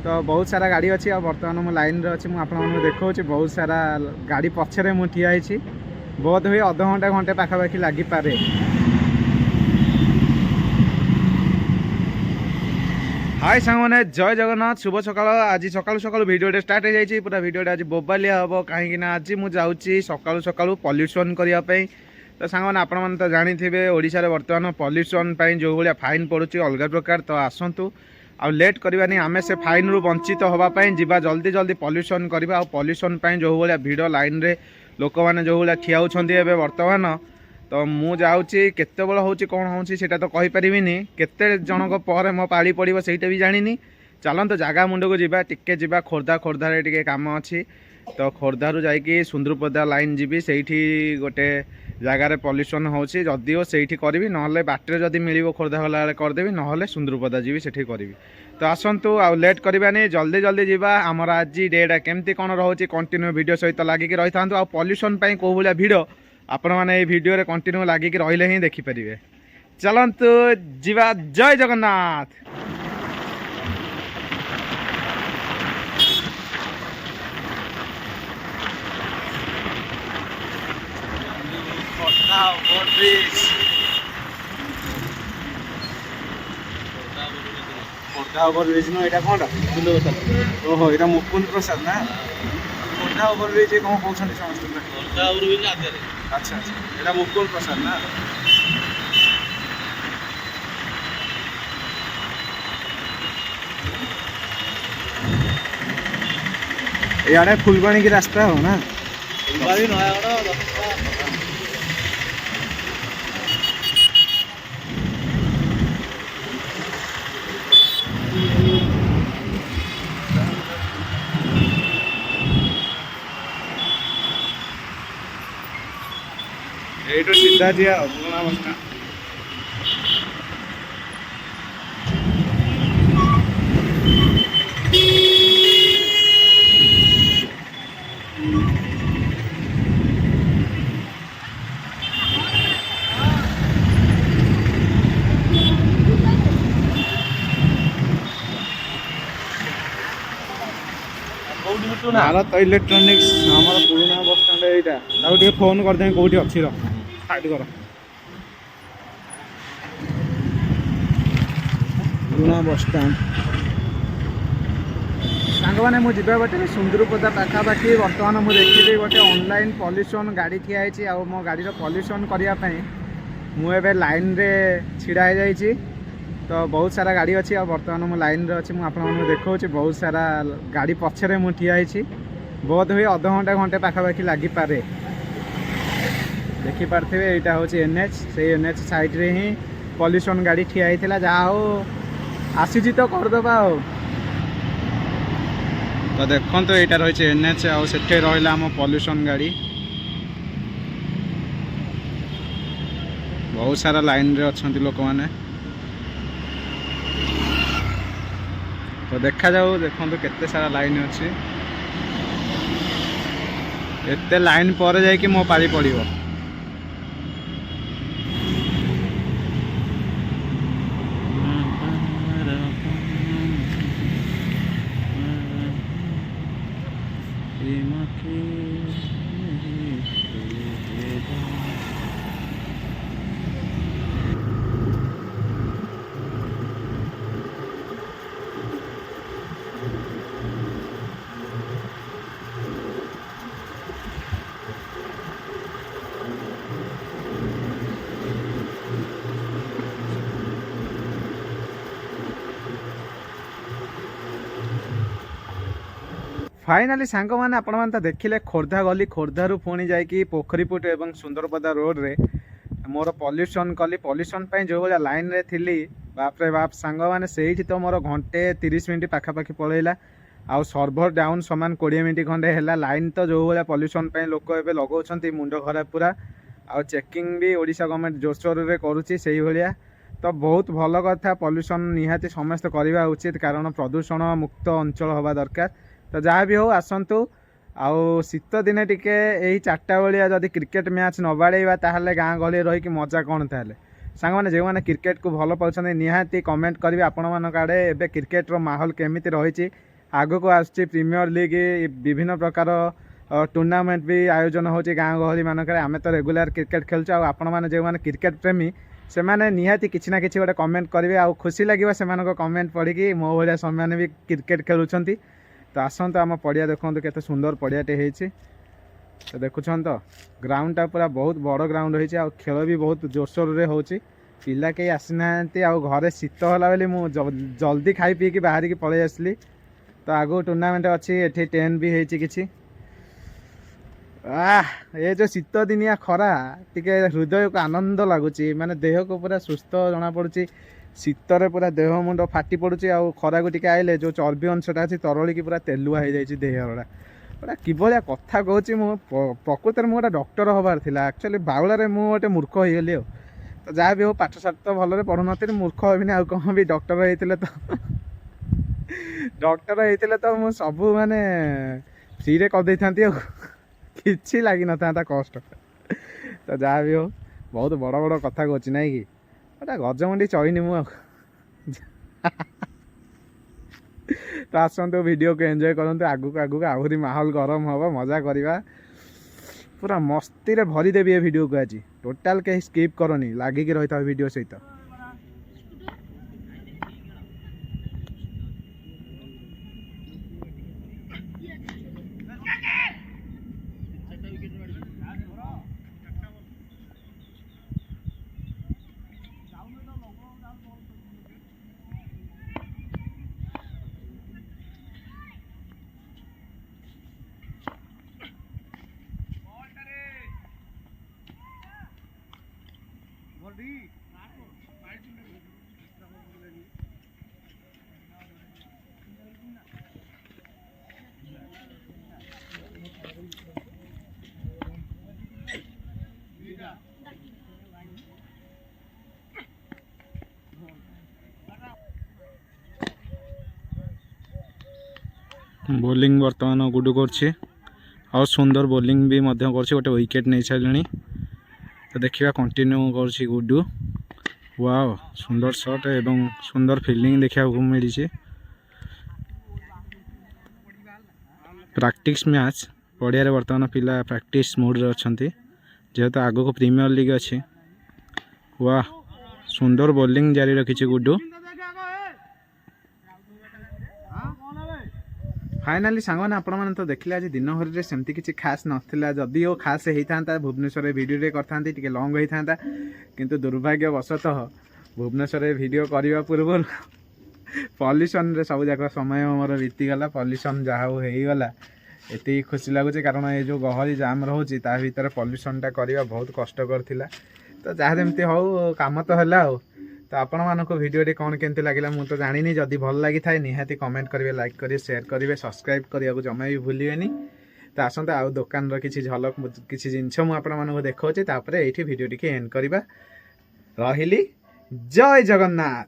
तो बहुत सारा गाड़ी अच्छी आ बर्तमान मु लाइन रे अच्छी मुझे देखा बहुत सारा गाड़ी पछरे मु ठिया बोध हुए अध घंटा घंटे पाखापाखि लगिपे। हाय सांग मैंने जय जगन्नाथ शुभ सकाल। आज सकालू सकालू वीडियो स्टार्ट हो जाए पूरा वीडियो आज बोबालिया हम कहीं आज मुझे सकालू सकालू पॉल्यूशन करने। तो सांग मैंने आपण मैंने तो जानी थे ओडिशा रे वर्तमान पॉल्यूशन जो भाया फाइन पड़ुची अलग प्रकार। तो आसतु आ लेट करवानी आम से फाइन रु वंचित होगापाई जीवा जल्दी जल्दी पॉल्यूशन करवा। आ पॉल्यूशन जो भाया भिड़ लाइन रे लोक मैंने जो भाया ठिया होती बर्तमान। तो मु जाऊँगी केते बेल होची कौन होची सेटा तो कहि परिबिनी केते जनक पर मो पाली पड़िबो सेटा भी जानिनी। चलत जगह मुंड को जीवा टिके जीवा खोर्धा खोर्धारे टिके काम अच्छी। तो खोर्धारू जाइकी सुंदरपदा लाइन जीवी सेठी गोटे जगार पॉल्यूशन होची जदिओ सेठी करी ना बाटर जदि मिल खोर्धा गला करदेवी ना सुंदरपदा जीवी सेठी करी। तो आसतु आ लेट करवानी जल्दी जल्दी जीवा। आमर आज डेटा केमती कौन रोचे कंटिन्यू वीडियो सहित लगिक रही था। आ पॉल्यूशन कौ भाया भिड़ आपण मैंने ये वीडियो रे कंटिन्यू लगिक रहिले ही देखिपारे। चलतु जीवा जय जगन्नाथ। खोर्धा ओभरब्रिज न यहाँ कौन ओहो यहाँ मुकुंद प्रसाद ना खोर्धा ओभरब्रिज कौन कहते समस्त। अच्छा अच्छा यहाँ मुकुंद प्रसाद ना इे फुलबाणी की रास्ता हो ना ये सीधा जी पुराना बस स्टैंड। भारत इलेक्ट्रोनिक्स हमारा पुराना बस स्टैंड यहाँ फोन करदे कौटी अच्छी साइड कर पुराना बस स्टैंड सांग मैंने मुझे बाटे सुंदरपदा पाखापाखि बर्तमान मुझे देखी गोटे ऑनलाइन पॉल्यूशन गाड़ी ठियाई आ मो गाड़ी पॉल्यूशन करने मुझे लाइन रे छिड़ा हो जाइए। तो बहुत सारा गाड़ी अच्छी आ बर्तमान मु लाइन रे अच्छी मुझे देखा बहुत सारा गाड़ी पछरे मु ठिया बोध हुए अध घंटा घंटे पाखापाखि लगिपे। देखिपे यहाँ हूँ एनएच से एनएच साइड रे ही पॉल्यूशन गाड़ी ठिया होता जहाँ हो आसी तो करदबा। तो देखो तो यहाँ रही एनएच आठे रहा आम पॉल्यूशन गाड़ी बहुत सारा लाइन रे अच्छा लोक मैंने। तो देखा जाऊ देखो केते सारा लाइन अच्छी एते लाइन पर जाइए मो पारी पड़ो। फाइनाली सांग मैंने आपण मैंने देखिले खोर्धा गली खोर्धारू पुणी जाकि पोखरीपुट एवं सुंदरपदा रोड रे मोर पॉल्यूशन कली पॉल्यूशन जो भाया लाइन रे थी बाप रे बाप सांग मैंने से तो मोर घंटे 30 मिनट पाखापाखि पलैला आउ सर्भर डाउन सामान 20 मिनट खंडे है लाइन। तो जो भाया पॉल्यूशन लोक ए लगे मुंड खराब पूरा आउ चेकिंग भी ओडिशा गवर्नमेंट जोरसोर रे करुच्ची से भाया। तो बहुत भल कथा पॉल्यूशन निहाती समस्त करवा उचित कारण प्रदूषण मुक्त अंचल हवा दरकार। तो जहाँ भी हो आसतु आउ शीत दिने टिके यही 4टा बेलिया जदि क्रिकेट मैच न बाड़ेबा ताहले गाँ गहली रही मजा कौन ताहले सांग मैंने जो मैंने क्रिकेट को भल पाउछन्ते निहाती कमेंट करेंगे आपण मान आड़े एबे क्रिकेट रो माहौल केमिति रही आगक आसुची प्रीमियर लीग विभिन्न प्रकार टूर्नामेंट भी आयोजन होची गाँव गहली मानक आम तो रेगुलर क्रिकेट खेलुँ आपण मैंने जो मैंने क्रिकेट प्रेमी से मैंने निहाती किसी ना किसी गोटे कमेंट करेंगे आ खुशी लगे से कमेंट पढ़ी मो भाया से भी क्रिकेट खेलुंट तो आसतु आम पड़िया देखो केते सुंदर पड़ियाटे होती तो देखुन तो ग्राउंड टा पूरा बहुत बड़ ग्राउंड होती आ खेल भी बहुत जोरसोर रे होची पिला कहीं आसीना घरे शीत होला बेली मु जल्दी खाई पी बाहर की पलि आसली तो आगो टूर्नामेंट अच्छी एठी टेन भी होती किसी ये जो शीत दिनिया खरा टिके हृदय को आनंद लगुच माने देह को पूरा सुस्थ जना पड़ी शीतर पूरा देह मुंड फाटी पड़ुची आ खरा को टिके आइले जो चर्बी अंशटा अच्छी तरली की पूरा तेलुआ हो जाए देहरा पूरा किभलिया कथा कहूँ मु प्रकृत में गोटे डॉक्टर हबार थिला एक्चुअली बाउलारे मु गोटे मूर्ख हो गली तो जहाँ भी हो पाठ साठ तो भलरे पढ़ु नी मूर्ख हेबिनी आउ कौन भी डॉक्टर होते तो डॉक्टर होते तो मु सबू माने फ्री रे कर देथांती किसी लगी न था कष्ट तो जहाँ भी हो बहुत बड़ बड़ कथा कहूँ ना कि गोटे गजमंडी चईनी मु तो आसतु वीडियो को एंजॉय करते आगू आगू आहरी माहौल गरम हम मजा करवा पूरा मस्ती रे भरी देवी ये वीडियो को आज टोटाल कहीं स्किप करनी लागिकी रही था वीडियो सहित बोलिंग बर्तमान गुडू कर सुंदर बोलिंग भी गोटे विकेट नहीं सारे तो देखा कंटिन्यू कर गुडू वाओ सुंदर शॉट एवं सुंदर फील्डिंग देखा मिली प्रैक्टिस मैच पड़िया बर्तमान पिला प्रैक्टिस मोड रे अछंती जेहेतु आगो को प्रीमियर लीग अच्छी वाह सुंदर बोलिंग जारी रखी गुडू फाइनाली सांगने आपण मैंने तो देखले आज दिन भर सेमती किसी खास नाला जदि वो खास होता भुवनेश्वर वीडियो करता लंग होता किंतु दुर्भाग्यवशतः भुवनेश्वर वीडियो करने पूर्व पॉल्यूशन रे सब जाक समय मोर बीतीगला पॉल्यूशन जहाँ होगला ये खुशी लगुच कारण ये जो गहली जाम रोचे भितर पॉल्यूशनटा करवा बहुत कष्टकर थिला तो जहाँ जमी हो काम तो है तो आपण मानक वीडियो कौन केमती लगे मुझे तो जानी जदि भल लगी था निहाती कमेंट करेंगे लाइक करेंगे शेयर करेंगे सब्सक्राइब करने को जमा भी भूलें तो आसते आउ दुकान किसी झलक किसी जिनस मुझे देखा ये भिडियो एंड करवा रही जय जगन्नाथ।